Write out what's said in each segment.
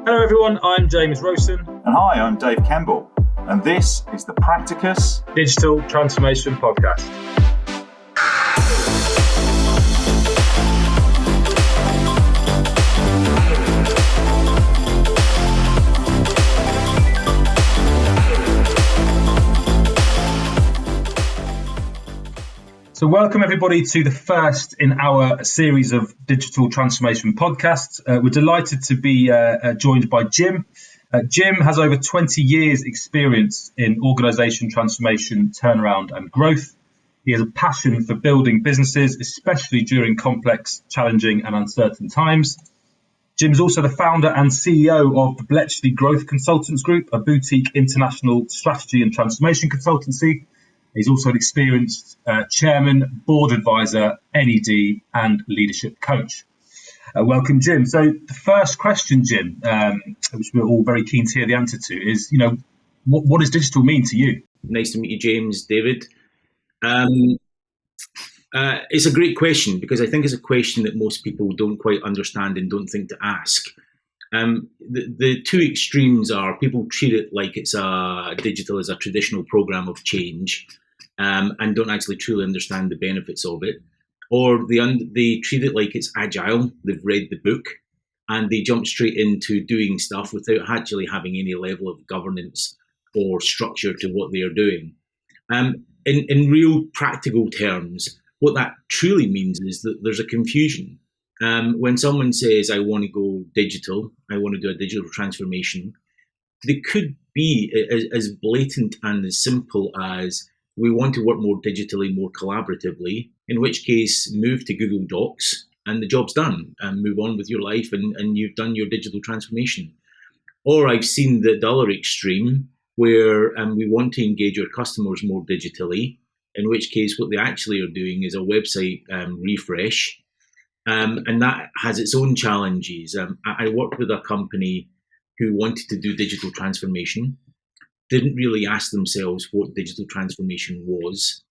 Hello everyone, I'm James Rosen. And hi, I'm Dave Campbell. And this is the Practicus Digital Transformation Podcast. So welcome everybody to the first in our series of digital transformation podcasts. We're delighted to be joined by Jim. Jim has over 20 years experience in organisation transformation, turnaround and growth. He has a passion for building businesses, especially during complex, challenging and uncertain times. Jim's also the founder and CEO of the Bletchley Growth Consultants Group, a boutique international strategy and transformation consultancy. He's also an experienced chairman, board advisor, NED, and leadership coach. Welcome, Jim. So the first question, Jim, which we're all very keen to hear the answer to, is, what does digital mean to you? Nice to meet you, James, David. It's a great question because I think it's a question that most people don't quite understand and don't think to ask. The two extremes are people treat it like it's digital as a traditional program of change. And don't actually truly understand the benefits of it, or they treat it like it's agile. They've read the book and they jump straight into doing stuff without actually having any level of governance or structure to what they are doing. In real practical terms, what that truly means is that there's a confusion. When someone says, I want to go digital, I want to do a digital transformation, they could be as blatant and as simple as, we want to work more digitally, more collaboratively, in which case move to Google Docs and the job's done, and move on with your life and you've done your digital transformation. Or I've seen the other extreme where we want to engage our customers more digitally, in which case what they actually are doing is a website refresh, and that has its own challenges. I worked with a company who wanted to do digital transformation, didn't really ask themselves what digital transformation was,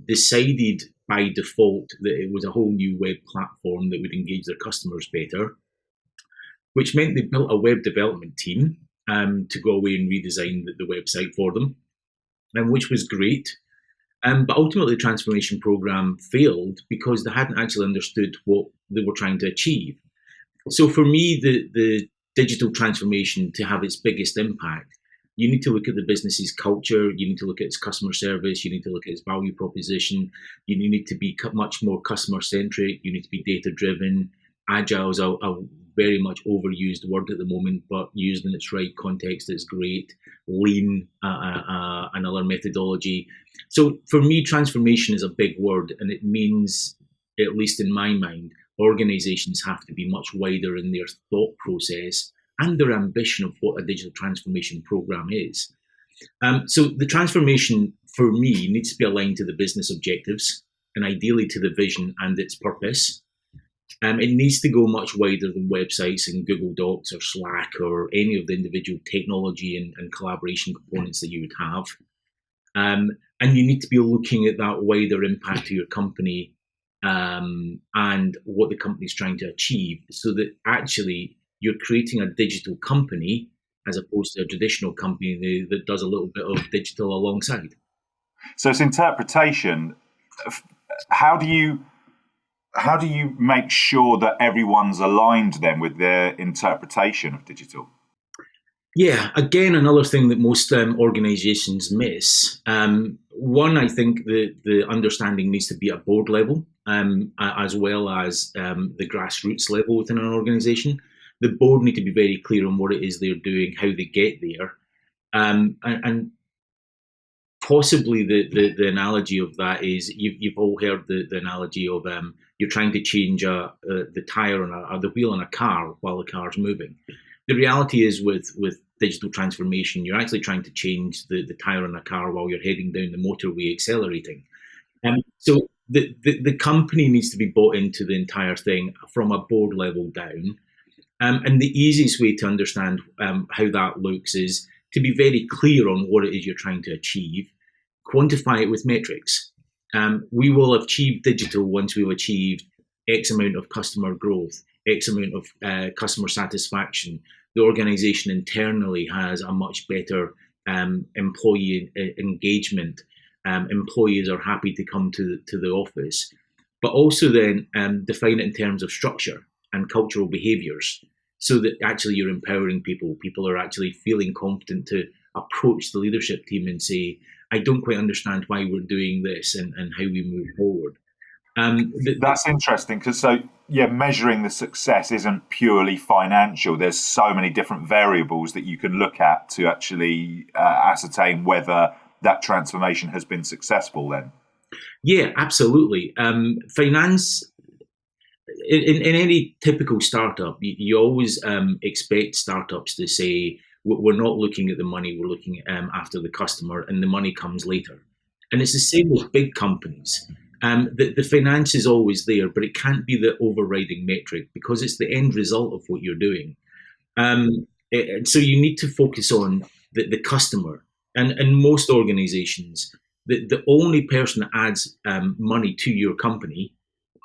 decided by default that it was a whole new web platform that would engage their customers better, which meant they built a web development team to go away and redesign the website for them, which was great. But ultimately, the transformation program failed because they hadn't actually understood what they were trying to achieve. So for me, the digital transformation, to have its biggest impact, you need to look at the business's culture, you need to look at its customer service, you need to look at its value proposition, you need to be much more customer-centric, you need to be data-driven. Agile is a very much overused word at the moment, but used in its right context is great. Lean, another methodology. So for me, transformation is a big word, and it means, at least in my mind, organizations have to be much wider in their thought process and their ambition of what a digital transformation program is. So the transformation, for me, needs to be aligned to the business objectives and ideally to the vision and its purpose. It needs to go much wider than websites and Google Docs or Slack or any of the individual technology and collaboration components that you would have. And you need to be looking at that wider impact to your company and what the company is trying to achieve, so that actually you're creating a digital company as opposed to a traditional company that does a little bit of digital alongside. So it's interpretation. How do you make sure that everyone's aligned then with their interpretation of digital? Yeah, again, another thing that most organizations miss. One, I think the understanding needs to be at board level, as well as the grassroots level within an organization. The board need to be very clear on what it is they're doing, how they get there. And possibly the analogy of that is, you've all heard the analogy of you're trying to change the tire on the wheel on a car while the car's moving. The reality is with digital transformation, you're actually trying to change the tire on a car while you're heading down the motorway accelerating. So the company needs to be bought into the entire thing from a board level down. And the easiest way to understand how that looks is to be very clear on what it is you're trying to achieve, quantify it with metrics. We will achieve digital once we've achieved X amount of customer growth, X amount of customer satisfaction, the organisation internally has a much better employee engagement. Employees are happy to come to the office, but also then define it in terms of structure and cultural behaviours, so that actually you're empowering people. People are actually feeling confident to approach the leadership team and say, I don't quite understand why we're doing this and how we move forward. That's interesting, because measuring the success isn't purely financial. There's so many different variables that you can look at to actually ascertain whether that transformation has been successful then. Yeah, absolutely. Finance, in any typical startup, you always expect startups to say, we're not looking at the money, we're looking after the customer, and the money comes later. And it's the same with big companies. The finance is always there, but it can't be the overriding metric, because it's the end result of what you're doing. So you need to focus on the customer. And in most organizations, the only person that adds money to your company,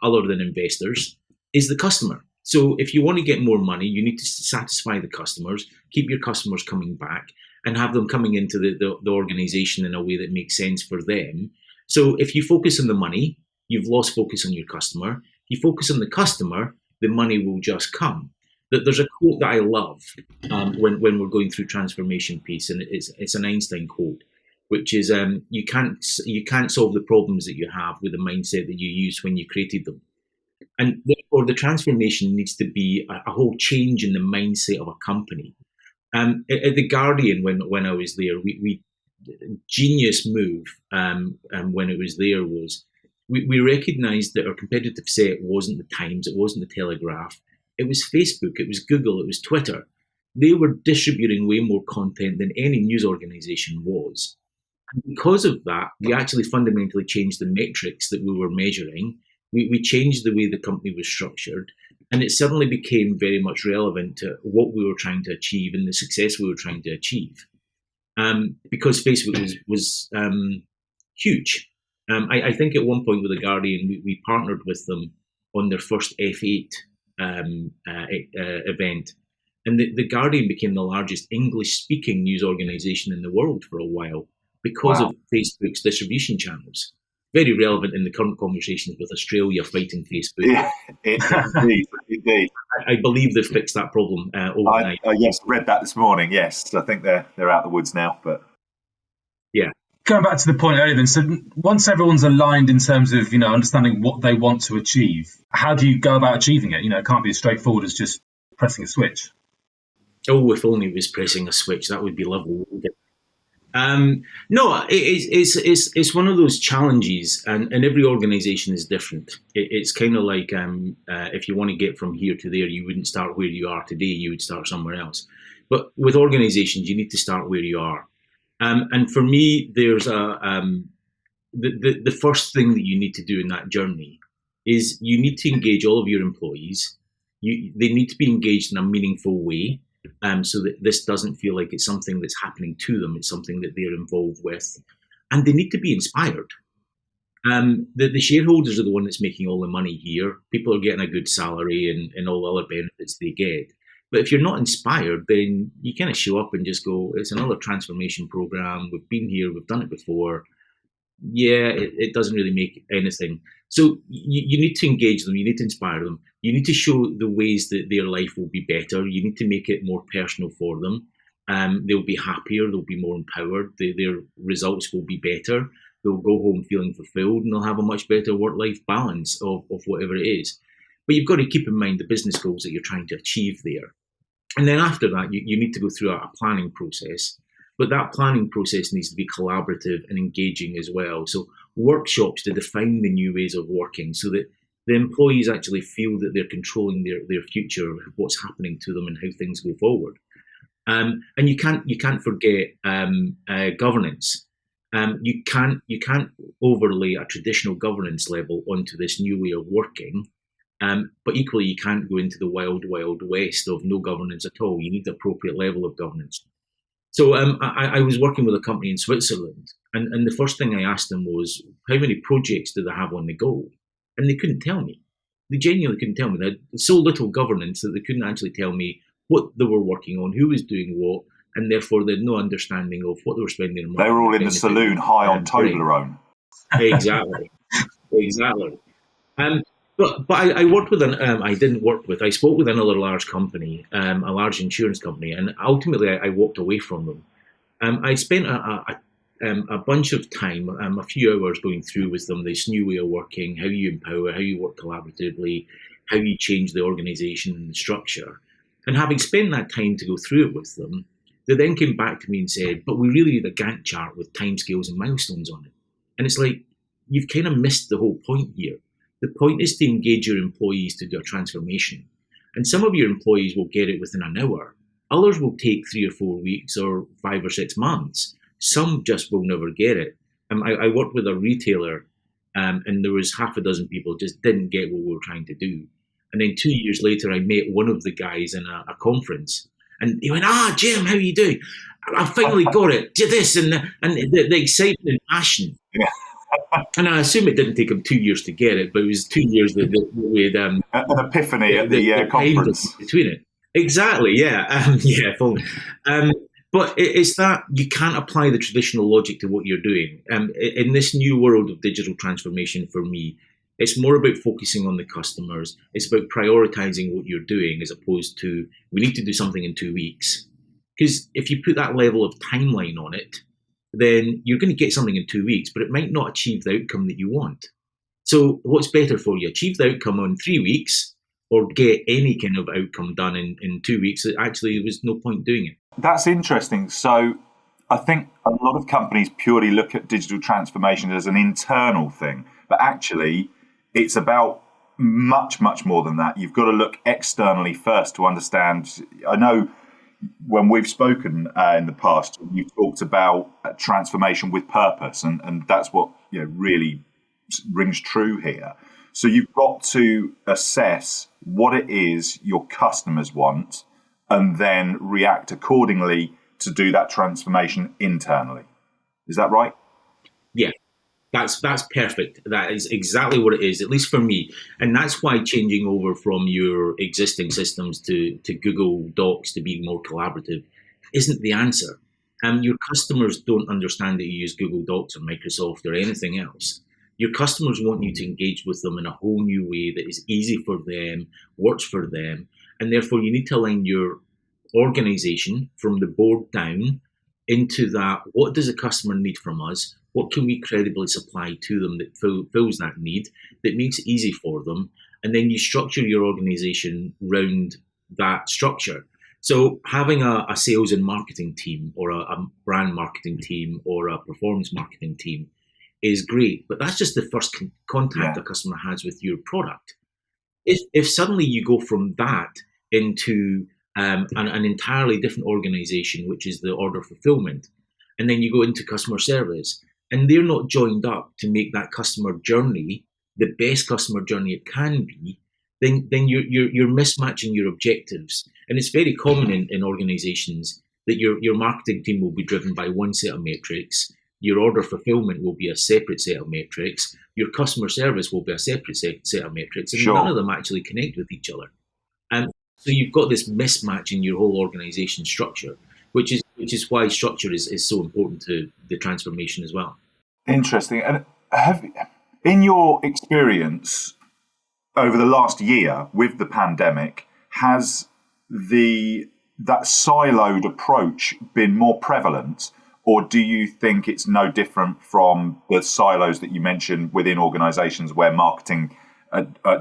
other than investors, is the customer. So if you want to get more money, you need to satisfy the customers, keep your customers coming back, and have them coming into the organization in a way that makes sense for them. So if you focus on the money, you've lost focus on your customer. If you focus on the customer, the money will just come. There's a quote that I love when we're going through transformation piece, and it's an Einstein quote, which is you can't solve the problems that you have with the mindset that you used when you created them. And therefore, the transformation needs to be a whole change in the mindset of a company. At The Guardian, when I was there, we genius move when it was there was we recognised that our competitive set wasn't the Times, it wasn't the Telegraph, it was Facebook, it was Google, it was Twitter. They were distributing way more content than any news organisation was. And because of that, we actually fundamentally changed the metrics that we were measuring. We changed the way the company was structured, and it suddenly became very much relevant to what we were trying to achieve and the success we were trying to achieve. Because Facebook was huge. I think at one point with The Guardian, we partnered with them on their first F8 event. And the Guardian became the largest English-speaking news organisation in the world for a while because of Facebook's distribution channels. Very relevant in the current conversations with Australia fighting Facebook. Yeah, indeed. I believe they've fixed that problem overnight. Yes, read that this morning. Yes, I think they're out of the woods now. But yeah, going back to the point earlier, then, so once everyone's aligned in terms of understanding what they want to achieve, how do you go about achieving it? It can't be as straightforward as just pressing a switch. Oh, if only it was pressing a switch, that would be lovely. No, it's one of those challenges, and every organisation is different. It's kind of like if you want to get from here to there, you wouldn't start where you are today, you would start somewhere else. But with organisations, you need to start where you are. And for me, there's the first thing that you need to do in that journey is you need to engage all of your employees. They need to be engaged in a meaningful way. So that this doesn't feel like it's something that's happening to them, it's something that they're involved with. And they need to be inspired. The shareholders are the one that's making all the money here. People are getting a good salary and all the other benefits they get. But if you're not inspired, then you kind of show up and just go, it's another transformation program. We've been here, we've done it before. Yeah, it doesn't really make anything. So you need to engage them, you need to inspire them, you need to show the ways that their life will be better, you need to make it more personal for them. They'll be happier, they'll be more empowered, their results will be better, they'll go home feeling fulfilled, and they'll have a much better work-life balance of whatever it is. But you've got to keep in mind the business goals that you're trying to achieve there. And then after that, you need to go through a planning process. But that planning process needs to be collaborative and engaging as well. So workshops to define the new ways of working so that the employees actually feel that they're controlling their future, what's happening to them and how things go forward. And you can't forget governance. You can't overlay a traditional governance level onto this new way of working. But equally, you can't go into the wild, wild west of no governance at all. You need the appropriate level of governance. So I was working with a company in Switzerland, and the first thing I asked them was, how many projects do they have on the go? And they couldn't tell me. They genuinely couldn't tell me. They had so little governance that they couldn't actually tell me what they were working on, who was doing what, and therefore they had no understanding of what they were spending their money on. They were all in the saloon high on Toblerone. Exactly. But I worked with I spoke with another large company, a large insurance company, and ultimately I walked away from them. I spent a bunch of time, a few hours going through with them this new way of working, how you empower, how you work collaboratively, how you change the organisation and the structure. And having spent that time to go through it with them, they then came back to me and said, but we really need a Gantt chart with timescales and milestones on it. And it's like, you've kind of missed the whole point here. The point is to engage your employees to do a transformation. And some of your employees will get it within an hour. Others will take 3 or 4 weeks or 5 or 6 months. Some just will never get it. I worked with a retailer, and there was half a dozen people just didn't get what we were trying to do. And then 2 years later, I met one of the guys in a conference. And he went, Jim, how are you doing? I finally got it. Did this and the excitement and passion. Yeah. And I assume it didn't take him 2 years to get it, but it was 2 years that we had an epiphany at the conference between it. Exactly, yeah, but it's that you can't apply the traditional logic to what you're doing. In this new world of digital transformation, for me, it's more about focusing on the customers. It's about prioritizing what you're doing as opposed to we need to do something in 2 weeks. Because if you put that level of timeline on it, then you're going to get something in 2 weeks, but it might not achieve the outcome that you want. So what's better for you? Achieve the outcome in 3 weeks or get any kind of outcome done in 2 weeks? Actually, there was no point doing it. That's interesting. So I think a lot of companies purely look at digital transformation as an internal thing, but actually it's about much, much more than that. You've got to look externally first to understand. I know when we've spoken in the past, you've talked about transformation with purpose, and that's what really rings true here. So you've got to assess what it is your customers want and then react accordingly to do that transformation internally. Is that right? Yeah, that's perfect. That is exactly what it is, at least for me. And that's why changing over from your existing systems to Google Docs to be more collaborative isn't the answer. Your customers don't understand that you use Google Docs or Microsoft or anything else. Your customers want you to engage with them in a whole new way that is easy for them, works for them, and therefore you need to align your organization from the board down into that. What does the customer need from us? What can we credibly supply to them that fills that need, that makes it easy for them? And then you structure your organization around that structure. So having a sales and marketing team or a brand marketing team or a performance marketing team is great, but that's just the first contact a customer has with your product. If suddenly you go from that into an entirely different organization, which is the order fulfillment, and then you go into customer service, and they're not joined up to make that customer journey the best customer journey it can be, then you're mismatching your objectives. And it's very common in organizations that your marketing team will be driven by one set of metrics, your order fulfillment will be a separate set of metrics, your customer service will be a separate set of metrics, and none of them actually connect with each other. And so you've got this mismatch in your whole organization structure, which is why structure is so important to the transformation as well. Interesting. And in your experience over the last year with the pandemic, has that siloed approach been more prevalent, or do you think it's no different from the silos that you mentioned within organizations where marketing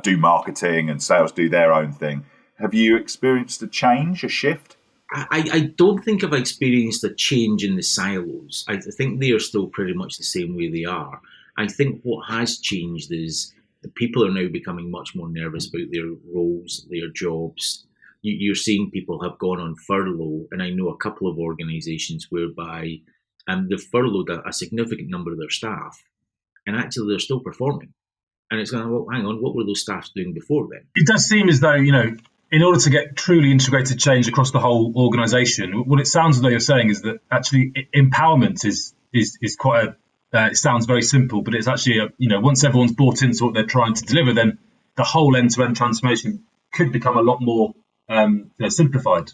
do marketing and sales do their own thing? Have you experienced a change, a shift? I don't think I've experienced a change in the silos. I think they are still pretty much the same way they are. I think what has changed is that people are now becoming much more nervous about their roles, their jobs. You're seeing people have gone on furlough, and I know a couple of organizations whereby they've furloughed a significant number of their staff, and actually they're still performing. And it's going, well, hang on, what were those staff doing before then? It does seem as though, in order to get truly integrated change across the whole organisation, what it sounds as though you're saying is that actually empowerment is quite it sounds very simple, but it's actually, once everyone's bought into what they're trying to deliver, then the whole end-to-end transformation could become a lot more simplified?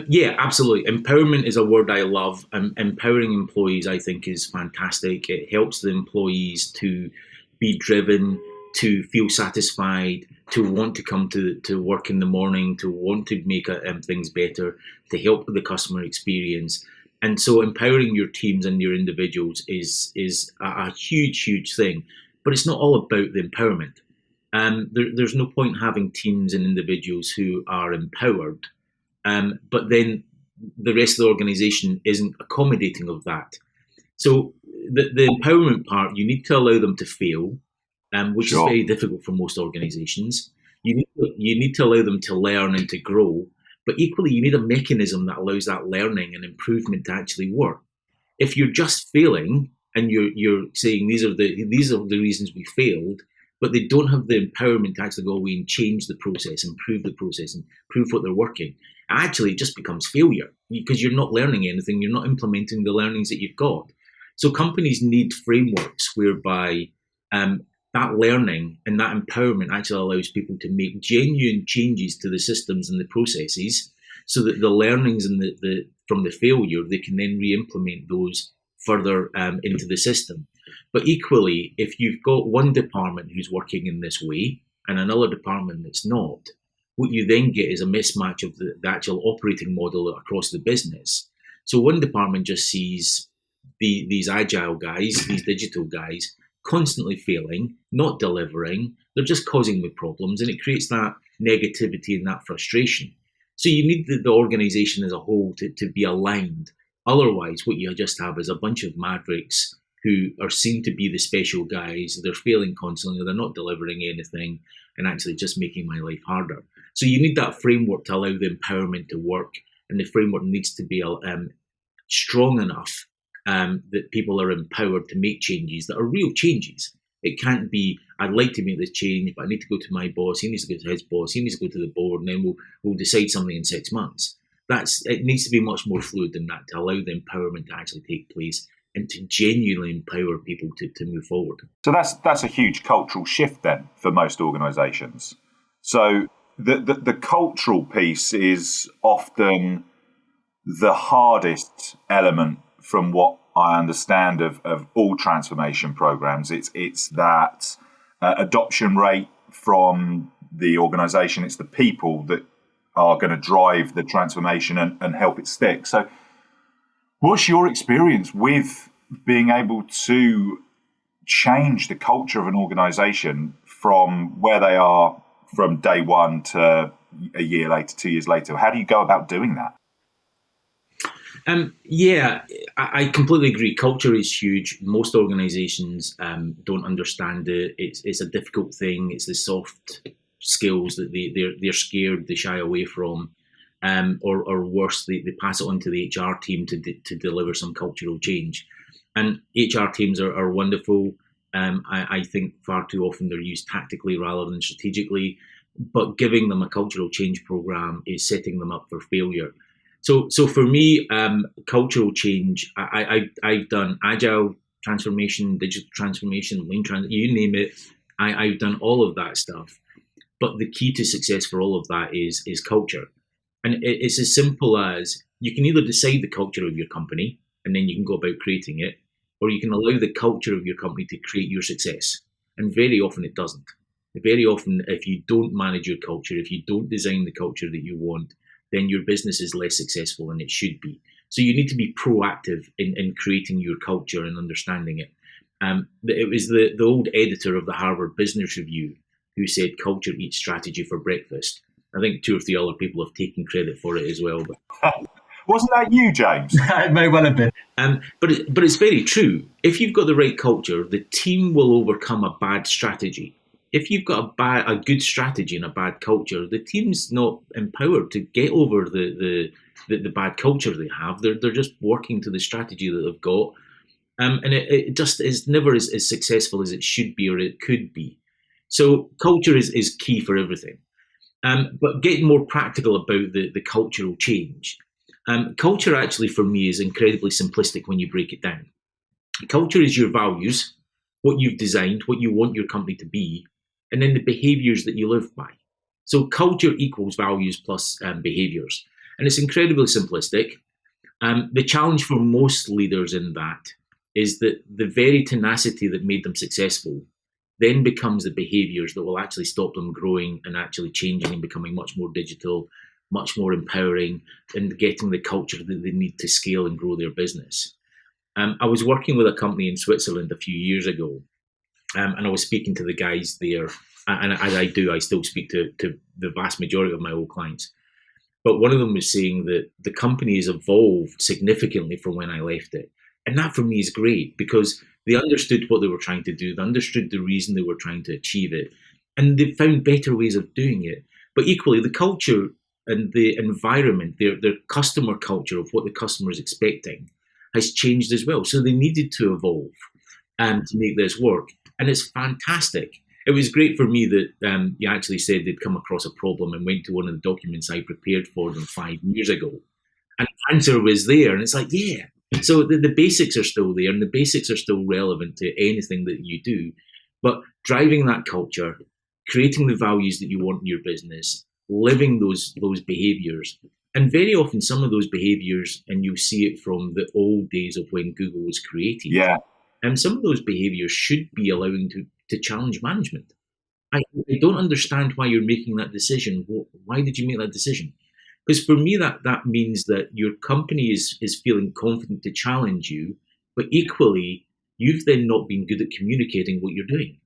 Yeah, absolutely. Empowerment is a word I love. Empowering employees, I think, is fantastic. It helps the employees to be driven, to feel satisfied, to want to come to work in the morning, to want to make things better, to help with the customer experience. And so empowering your teams and your individuals is a huge, huge thing. But it's not all about the empowerment. There's no point having teams and individuals who are empowered but then the rest of the organization isn't accommodating of that. So the empowerment part, you need to allow them to fail, which is very difficult for most organizations. You need to allow them to learn and to grow, but equally you need a mechanism that allows that learning and improvement to actually work. If you're just failing and you're saying these are the reasons we failed, but they don't have the empowerment to actually go away and change the process, improve the process, and improve what they're working, actually it just becomes failure because you're not learning anything, you're not implementing the learnings that you've got. So companies need frameworks whereby that learning and that empowerment actually allows people to make genuine changes to the systems and the processes so that the learnings and from the failure, they can then re-implement those further into the system. But equally, if you've got one department who's working in this way and another department that's not, what you then get is a mismatch of the actual operating model across the business. So one department just sees these agile guys, these digital guys, constantly failing, not delivering. They're just causing me problems, and it creates that negativity and that frustration. So you need the organization as a whole to be aligned. Otherwise, what you just have is a bunch of mavericks who are seen to be the special guys. They're failing constantly, they're not delivering anything, and actually just making my life harder. So you need that framework to allow the empowerment to work, and the framework needs to be strong enough that people are empowered to make changes that are real changes. It can't be, I'd like to make this change, but I need to go to my boss, he needs to go to his boss, he needs to go to the board, and then we'll decide something in 6 months. It needs to be much more fluid than that to allow the empowerment to actually take place and to genuinely empower people to move forward. So that's a huge cultural shift then for most organisations. So the cultural piece is often the hardest element from what I understand of all transformation programs. It's that adoption rate from the organisation. It's the people that are going to drive the transformation and help it stick. So what's your experience with being able to change the culture of an organisation from where they are from day one to a year later, 2 years later? How do you go about doing that? I completely agree. Culture is huge. Most organizations don't understand it. It's a difficult thing. It's the soft skills that they're scared, they shy away from, or worse, they pass it on to the HR team to deliver some cultural change. And HR teams are wonderful. I think far too often they're used tactically rather than strategically, but giving them a cultural change program is setting them up for failure. So for me, cultural change, I've done agile transformation, digital transformation, lean you name it. I've done all of that stuff. But the key to success for all of that is culture. And it's as simple as you can either decide the culture of your company and then you can go about creating it, or you can allow the culture of your company to create your success. And very often it doesn't. Very often, if you don't manage your culture, if you don't design the culture that you want, then your business is less successful than it should be. So you need to be proactive in creating your culture and understanding it. It was the old editor of the Harvard Business Review who said culture eats strategy for breakfast. I think 2 or 3 other people have taken credit for it as well. But wasn't that you, James? It may well have been. But it's very true. If you've got the right culture, the team will overcome a bad strategy. If you've got a good strategy and a bad culture, the team's not empowered to get over the bad culture they have. They're just working to the strategy that they've got, and it just is never as successful as it should be or it could be. So culture is key for everything. But getting more practical about the cultural change. Culture actually for me is incredibly simplistic when you break it down. Culture is your values, what you've designed, what you want your company to be, and then the behaviours that you live by. So culture equals values plus behaviours. And it's incredibly simplistic. The challenge for most leaders in that is that the very tenacity that made them successful then becomes the behaviours that will actually stop them growing and actually changing and becoming much more digital, much more empowering, and getting the culture that they need to scale and grow their business. I was working with a company in Switzerland a few years ago, and I was speaking to the guys there, and as I do, I still speak to the vast majority of my old clients. But one of them was saying that the company has evolved significantly from when I left it. And that for me is great because they understood what they were trying to do. They understood the reason they were trying to achieve it. And they found better ways of doing it. But equally, the culture and the environment, their customer culture of what the customer is expecting has changed as well. So they needed to evolve to make this work. And it's fantastic. It was great for me that you actually said they'd come across a problem and went to one of the documents I prepared for them 5 years ago. And the answer was there. And it's like, yeah. So the basics are still there and the basics are still relevant to anything that you do. But driving that culture, creating the values that you want in your business, living those behaviours. And very often some of those behaviours, and you'll see it from the old days of when Google was created. Yeah. And some of those behaviours should be allowing to challenge management. I don't understand why you're making that decision. Why did you make that decision? Because for me, that means that your company is feeling confident to challenge you, but equally, you've then not been good at communicating what you're doing.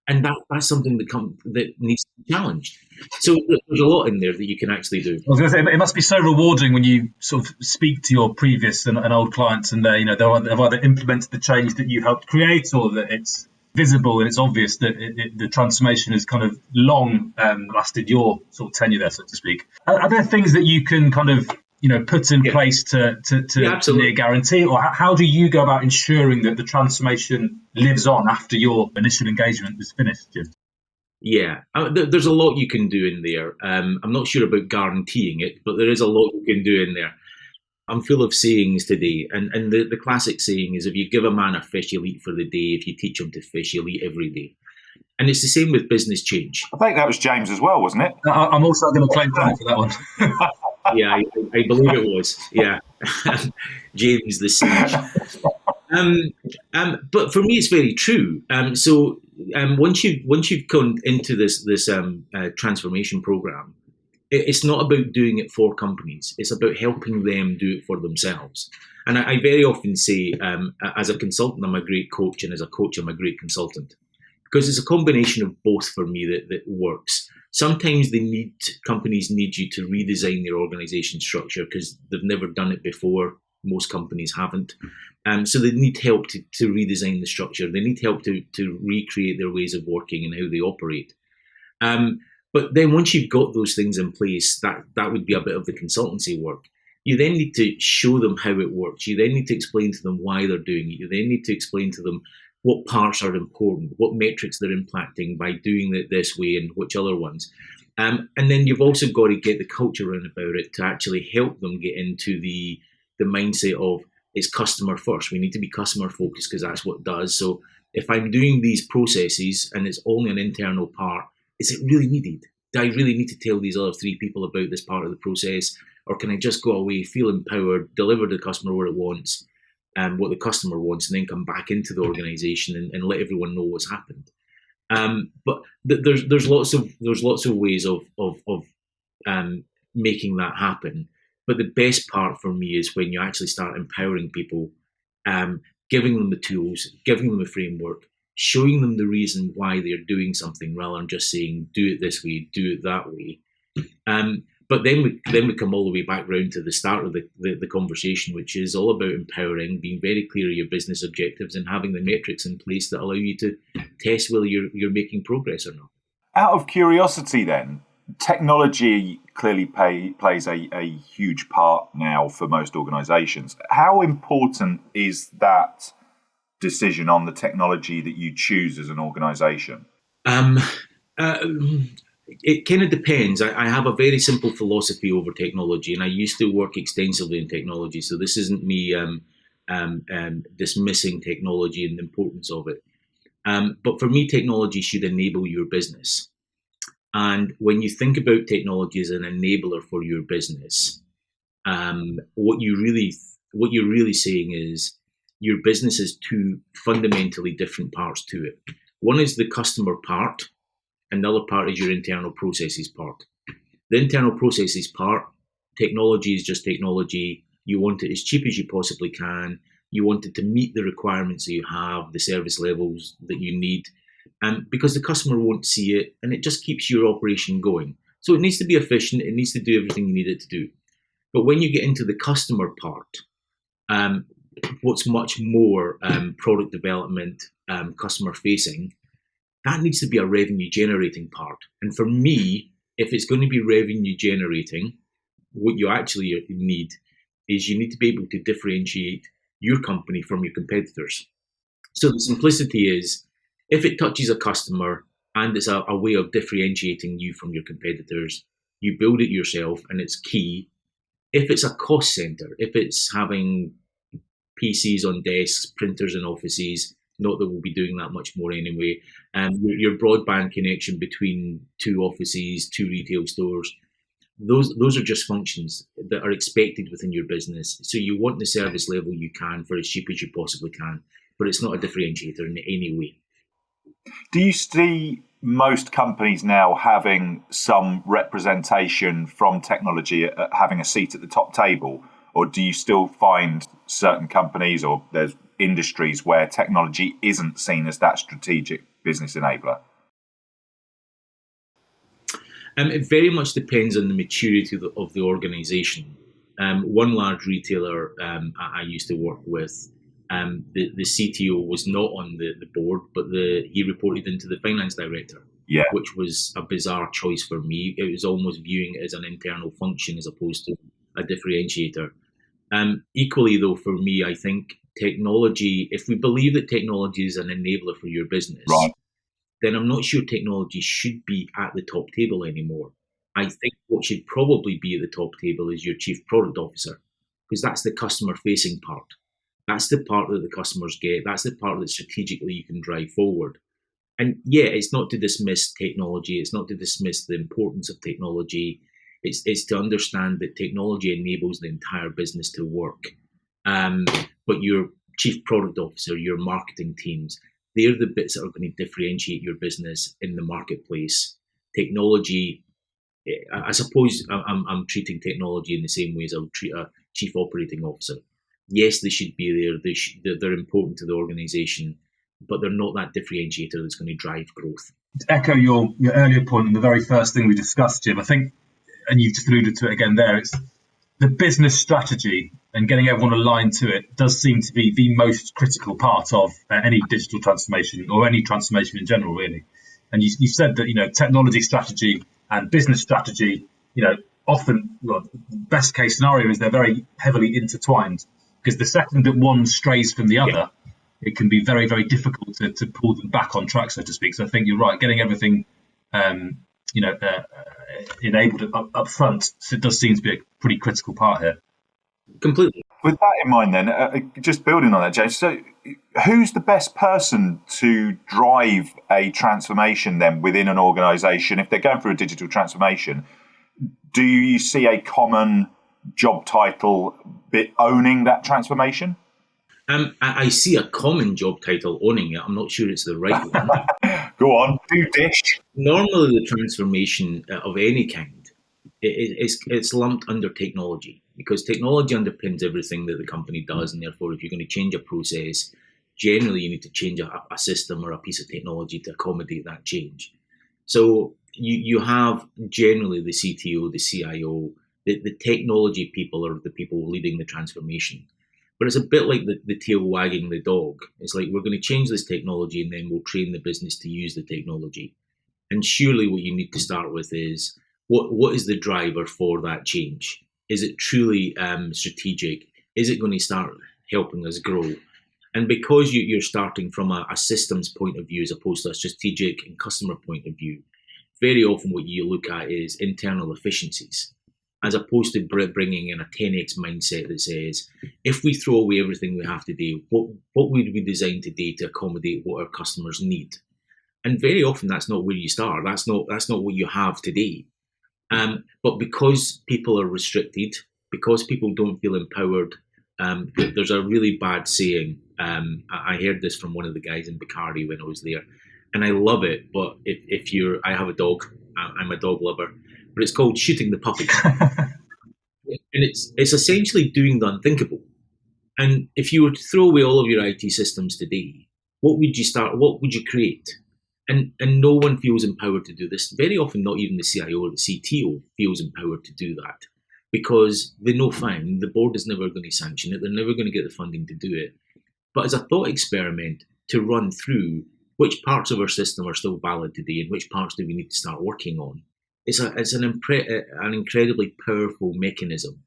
And that's something that needs to be challenged. So there's a lot in there that you can actually do. I was going to say, it must be so rewarding when you sort of speak to your previous and old clients, and they've either implemented the change that you helped create, or that it's visible and it's obvious that the transformation has kind of long lasted your sort of tenure there, so to speak. Are there things that you can kind of put in place to near guarantee, or how do you go about ensuring that the transformation lives on after your initial engagement is finished, Jim? Yeah, there's a lot you can do in there. I'm not sure about guaranteeing it, but there is a lot you can do in there. I'm full of sayings today, and the classic saying is, if you give a man a fish, he'll eat for the day. If you teach him to fish, he'll eat every day. And it's the same with business change. I think that was James as well, wasn't it? I'm also going to claim credit for that one. Yeah, I believe it was. Yeah, James the sage. But for me, it's very true. So once you've gone into this transformation program, it's not about doing it for companies. It's about helping them do it for themselves. And I very often say, as a consultant, I'm a great coach, and as a coach, I'm a great consultant. Because it's a combination of both for me that works. Sometimes companies need you to redesign their organization structure because they've never done it before. Most companies haven't. So they need help to redesign the structure. They need help to recreate their ways of working and how they operate. But then once you've got those things in place, that would be a bit of the consultancy work. You then need to show them how it works. You then need to explain to them why they're doing it. You then need to explain to them what parts are important, what metrics they're impacting by doing it this way and which other ones. And then you've also got to get the culture in about it to actually help them get into the mindset of it's customer first. We need to be customer focused because that's what it does. So if I'm doing these processes and it's only an internal part, is it really needed? Do I really need to tell these other 3 people about this part of the process? Or can I just go away, feel empowered, deliver to the customer what it wants, what the customer wants, and then come back into the organization and let everyone know what's happened? But there's lots of ways of making that happen. But the best part for me is when you actually start empowering people, giving them the tools, giving them a framework, showing them the reason why they're doing something rather than just saying, do it this way, do it that way. But then we come all the way back round to the start of the conversation, which is all about empowering, being very clear of your business objectives and having the metrics in place that allow you to test whether you're making progress or not. Out of curiosity then, technology clearly plays a huge part now for most organisations. How important is that decision on the technology that you choose as an organisation? It kind of depends. I have a very simple philosophy over technology, and I used to work extensively in technology, so this isn't me dismissing technology and the importance of it. But for me, technology should enable your business. And when you think about technology as an enabler for your business, what you're really saying is your business has two fundamentally different parts to it. One is the customer part, and the other part is your internal processes part. The internal processes part, technology is just technology. You want it as cheap as you possibly can. You want it to meet the requirements that you have, the service levels that you need, because the customer won't see it, and it just keeps your operation going. So it needs to be efficient. It needs to do everything you need it to do. But when you get into the customer part, what's much more product development, customer facing, that needs to be a revenue generating part. And for me, if it's going to be revenue generating, what you actually need is you need to be able to differentiate your company from your competitors. So the simplicity is, if it touches a customer and it's a way of differentiating you from your competitors, you build it yourself and it's key. If it's a cost center, if it's having PCs on desks, printers in offices, not that we'll be doing that much more anyway, your broadband connection between two offices, two retail stores, those are just functions that are expected within your business. So you want the service level you can for as cheap as you possibly can, but it's not a differentiator in any way. Do you see most companies now having some representation from technology, having a seat at the top table? Or do you still find certain companies or there's industries where technology isn't seen as that strategic business enabler? It very much depends on the maturity of the organisation. One large retailer I used to work with, the CTO was not on the board, but he reported into the finance director, which was a bizarre choice for me. It was almost viewing it as an internal function as opposed to a differentiator. Equally, though, for me, I think technology, if we believe that technology is an enabler for your business, right, then I'm not sure technology should be at the top table anymore. I think what should probably be at the top table is your chief product officer, because that's the customer-facing part. That's the part that the customers get. That's the part that strategically you can drive forward. And yeah, it's not to dismiss technology. It's not to dismiss the importance of technology. It's to understand that technology enables the entire business to work. But your chief product officer, your marketing teams, they're the bits that are going to differentiate your business in the marketplace. Technology, I suppose I'm treating technology in the same way as I would treat a chief operating officer. Yes, they should be there. They're important to the organisation, but they're not that differentiator that's going to drive growth. To echo your earlier point and the very first thing we discussed, Jim, I think, and you've just alluded to it again there, it's the business strategy and getting everyone aligned to it does seem to be the most critical part of any digital transformation or any transformation in general, really. And you said that, technology strategy and business strategy, often, the best case scenario is they're very heavily intertwined, because the second that one strays from the other, it can be very, very difficult to pull them back on track, so to speak. So I think you're right, getting everything enabled up front, so it does seem to be a pretty critical part here. Completely. With that in mind then, just building on that, James, so who's the best person to drive a transformation then within an organisation? If they're going through a digital transformation, do you see a common job title bit owning that transformation? I see a common job title owning it. I'm not sure it's the right one. Go on, do dish. Normally, the transformation of any kind, it's lumped under technology, because technology underpins everything that the company does, and therefore, if you're going to change a process, generally you need to change a system or a piece of technology to accommodate that change. So you have generally the CTO, the CIO, the technology people are the people leading the transformation. But it's a bit like the tail wagging the dog. It's like, we're going to change this technology and then we'll train the business to use the technology. And surely what you need to start with is, what is the driver for that change? Is it truly strategic? Is it going to start helping us grow? And because you're starting from a systems point of view as opposed to a strategic and customer point of view, very often what you look at is internal efficiencies, as opposed to bringing in a 10x mindset that says, if we throw away everything we have to do, what would we design today to accommodate what our customers need? And very often that's not where you start. That's not what you have today. But because people are restricted, because people don't feel empowered, there's a really bad saying. I heard this from one of the guys in Bacardi when I was there, and I love it. But I have a dog. I'm a dog lover, but it's called shooting the puppy, and it's essentially doing the unthinkable. And if you were to throw away all of your IT systems today, what would you start? What would you create? And no one feels empowered to do this. Very often, not even the CIO or the CTO feels empowered to do that, because they know, fine, the board is never going to sanction it. They're never going to get the funding to do it. But as a thought experiment to run through which parts of our system are still valid today and which parts do we need to start working on, it's an incredibly powerful mechanism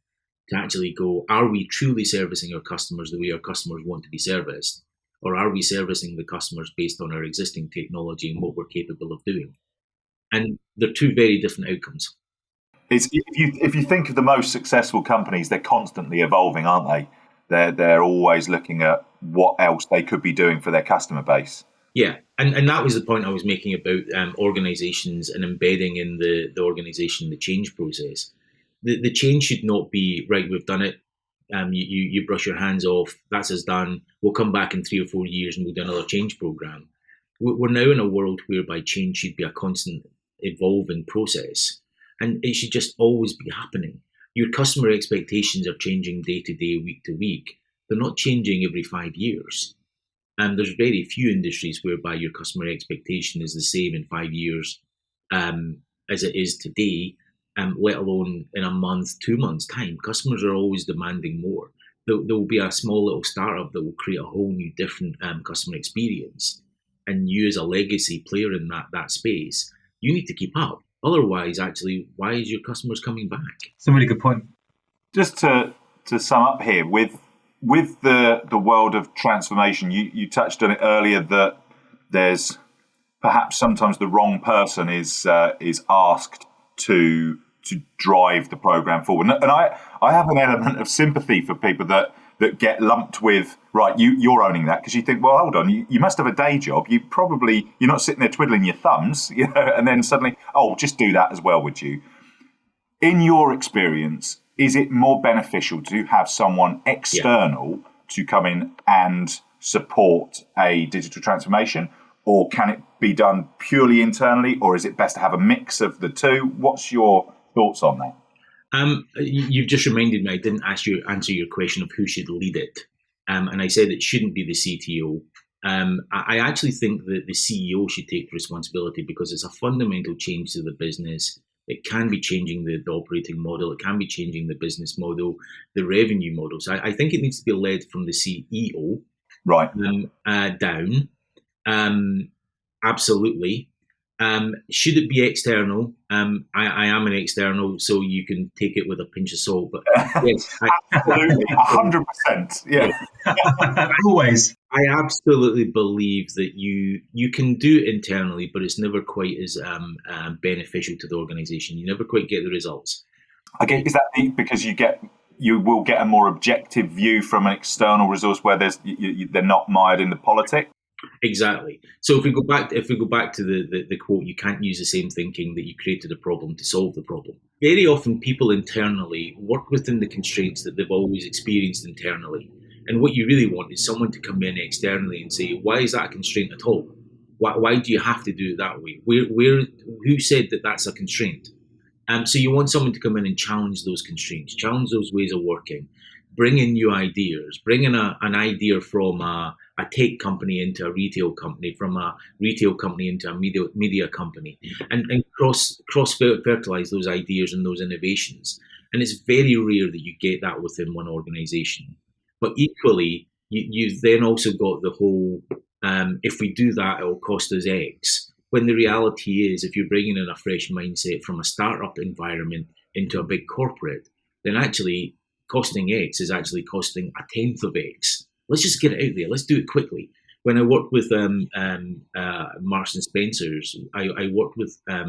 to actually go, are we truly servicing our customers the way our customers want to be serviced? Or are we servicing the customers based on our existing technology and what we're capable of doing? And they're two very different outcomes. If you think of the most successful companies, they're constantly evolving, aren't they? They're always looking at what else they could be doing for their customer base. Yeah, and that was the point I was making about organisations and embedding in the organisation the change process. The change should not be, right, we've done it, you brush your hands off, that's us done, we'll come back in 3 or 4 years and we'll do another change programme. We're now in a world whereby change should be a constant evolving process, and it should just always be happening. Your customer expectations are changing day to day, week to week. They're not changing every 5 years. And there's very few industries whereby your customer expectation is the same in 5 years as it is today, let alone in a month, 2 months' time. Customers are always demanding more. There will be a small little startup that will create a whole new different customer experience. And you as a legacy player in that space, you need to keep up. Otherwise, actually, why is your customers coming back? It's a really good point. Just to sum up here, with the world of transformation, you touched on it earlier that there's perhaps sometimes the wrong person is asked to drive the program forward. And I have an element of sympathy for people that get lumped with, right, you're owning that, because you think, well, hold on, you must have a day job. You're not sitting there twiddling your thumbs, and then suddenly, oh, just do that as well, would you? In your experience, is it more beneficial to have someone external to come in and support a digital transformation, or can it be done purely internally, or is it best to have a mix of the two? What's your thoughts on that? You've just reminded me I didn't answer your question of who should lead it. And I said it shouldn't be the CTO. I actually think that the CEO should take responsibility, because it's a fundamental change to the business. It can be changing the operating model. It can be changing the business model, the revenue model. So I think it needs to be led from the CEO right down. Absolutely. Should it be external? I am an external, so you can take it with a pinch of salt. But yes, absolutely, 100%. Yeah, always. I absolutely believe that you can do it internally, but it's never quite as beneficial to the organisation. You never quite get the results. Okay, is that because you will get a more objective view from an external resource where they're not mired in the politics? Exactly. So if we go back to the quote, you can't use the same thinking that you created a problem to solve the problem. Very often people internally work within the constraints that they've always experienced internally. And what you really want is someone to come in externally and say, why is that a constraint at all? Why do you have to do it that way? Who said that that's a constraint? So you want someone to come in and challenge those constraints, challenge those ways of working, bring in new ideas, bring in an idea from a tech company into a retail company, from a retail company into a media company, and cross-fertilize those ideas and those innovations. And it's very rare that you get that within one organization. But equally, you've then also got the whole, if we do that, it will cost us X. When the reality is, if you're bringing in a fresh mindset from a startup environment into a big corporate, then actually costing X is actually costing a tenth of X. Let's just get it out there. Let's do it quickly. When I worked with Marks and Spencer's, I worked with, I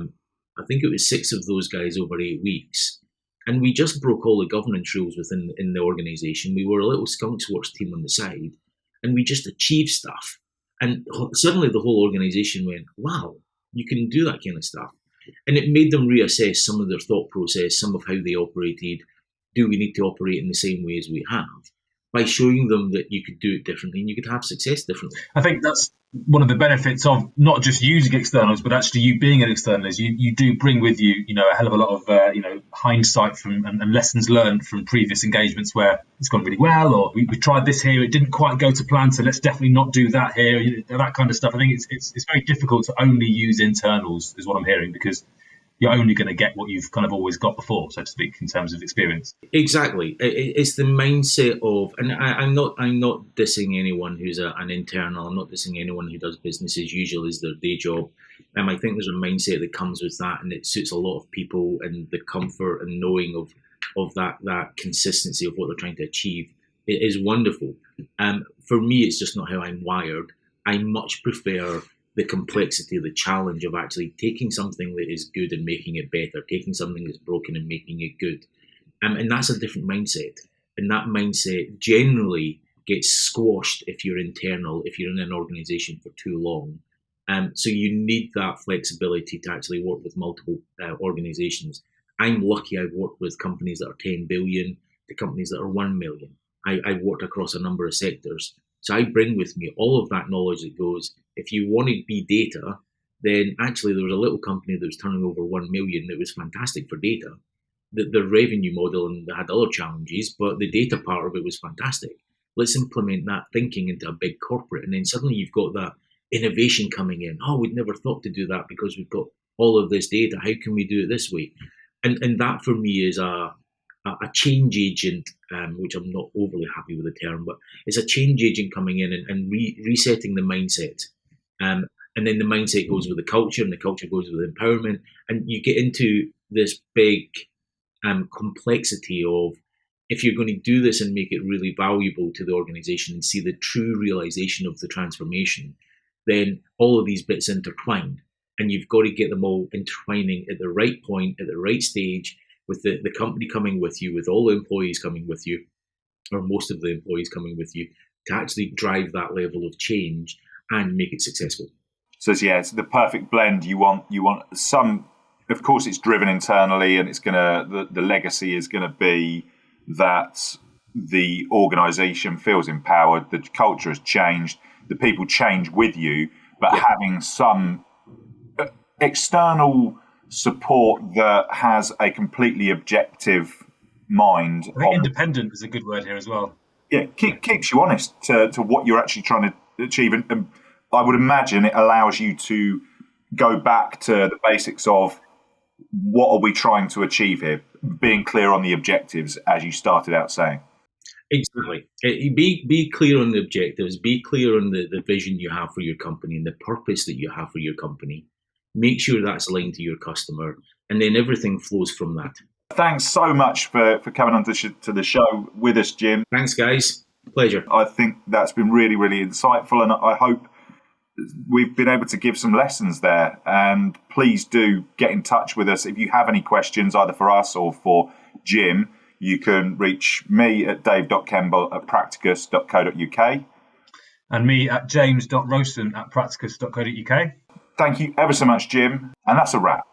think it was 6 of those guys over 8 weeks. And we just broke all the governance rules in the organisation. We were a little skunks works team on the side, and we just achieved stuff. And suddenly the whole organisation went, wow, you can do that kind of stuff. And it made them reassess some of their thought process, some of how they operated. Do we need to operate in the same way as we have? By showing them that you could do it differently and you could have success differently. I think that's one of the benefits of not just using externals, but actually you being an external is you do bring with you, a hell of a lot of, hindsight from and lessons learned from previous engagements where it's gone really well, or we tried this here, it didn't quite go to plan, so let's definitely not do that here, that kind of stuff. I think it's very difficult to only use internals, is what I'm hearing, because you're only going to get what you've kind of always got before, so to speak, in terms of experience. Exactly. It's the mindset of, and I'm not dissing anyone who's an internal. I'm not dissing anyone who does business as usual as their day job. I think there's a mindset that comes with that, and it suits a lot of people, and the comfort and knowing of that consistency of what they're trying to achieve. It is wonderful. For me, it's just not how I'm wired. I much prefer the complexity, the challenge of actually taking something that is good and making it better, taking something that's broken and making it good. And that's a different mindset. And that mindset generally gets squashed if you're internal, if you're in an organization for too long. So you need that flexibility to actually work with multiple organizations. I'm lucky I've worked with companies that are 10 billion to companies that are 1 million. I've worked across a number of sectors. So I bring with me all of that knowledge that goes, if you want to be data, then actually there was a little company that was turning over 1 million that was fantastic for data. The revenue model, and they had other challenges, but the data part of it was fantastic. Let's implement that thinking into a big corporate. And then suddenly you've got that innovation coming in. Oh, we'd never thought to do that because we've got all of this data. How can we do it this way? And that for me is a change agent, which I'm not overly happy with the term, but it's a change agent coming in and resetting the mindset. And then the mindset goes with the culture, and the culture goes with empowerment. And you get into this big complexity of, if you're going to do this and make it really valuable to the organization and see the true realization of the transformation, then all of these bits intertwine. And you've got to get them all intertwining at the right point, at the right stage, with the company coming with you, with all the employees coming with you, or most of the employees coming with you, to actually drive that level of change and make it successful. So yeah, it's the perfect blend. You want some, of course, it's driven internally, and it's gonna the legacy is gonna be that the organisation feels empowered, the culture has changed, the people change with you, but having some external support that has a completely objective mind. I think independent is a good word here as well. Yeah, keeps you honest to what you're actually trying to achieve. And I would imagine it allows you to go back to the basics of what are we trying to achieve here, being clear on the objectives, as you started out saying. Exactly. Be clear on the objectives, be clear on the vision you have for your company and the purpose that you have for your company. Make sure that's aligned to your customer, and then everything flows from that. Thanks so much for coming on to the show with us, Jim. Thanks, guys. Pleasure. I think that's been really, really insightful, and I hope we've been able to give some lessons there. And please do get in touch with us if you have any questions, either for us or for Jim. You can reach me at dave.kemble@practicus.co.uk. And me at james.rosen@practicus.co.uk. Thank you ever so much, Jim. And that's a wrap.